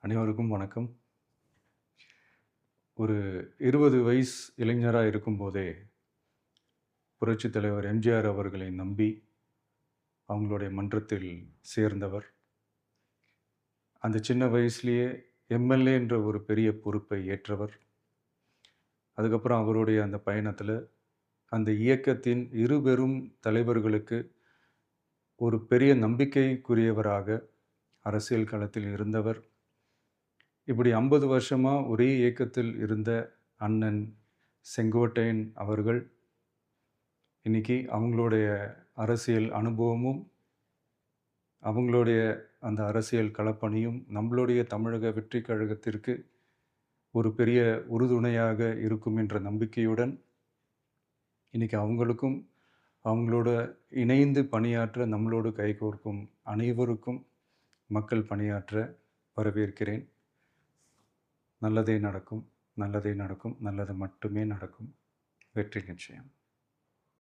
அனைவருக்கும் வணக்கம். ஒரு 20 வயசு இளைஞரா இருக்கும்போதே, புரட்சித் தலைவர் எம்ஜிஆர் அவர்களை நம்பி, அவங்களுடைய மன்றத்தில் சேர்ந்தவர். அந்த சின்ன வயசுலயே எம்எல்ஏ என்ற ஒரு பெரிய பொறுப்பை ஏற்றவர். அதுக்கப்புறம் அவருடைய அந்த பயணத்தில, அந்த இயக்கத்தின் இருபெரும் தலைவர்களுக்கு ஒரு பெரிய நம்பிக்கைக்குரியவராக அரசியல் களத்தில் இருந்தவர். இப்படி 50 வருஷமா ஒரே இயக்கத்தில் இருந்த அண்ணன் செங்கோட்டையன் அவர்கள், இன்னைக்கு அவங்களுடைய அரசியல் அனுபவமும், அவங்களுடைய அந்த அரசியல் களப்பணியும் நம்மளுடைய தமிழக வெற்றிக் கழகத்திற்கு ஒரு பெரிய உறுதுணையாக இருக்கும் என்ற நம்பிக்கையுடன், இன்னைக்கு அவங்களுக்கும், அவங்களோட இணைந்து பணியாற்ற நம்மளோடு கைகோர்க்கும் அனைவருக்கும் மக்கள் பணியாற்ற வரவேற்கிறேன். நல்லதே நடக்கும், நல்லதே நடக்கும், நல்லது மட்டுமே நடக்கும். வெற்றி நிச்சயம்.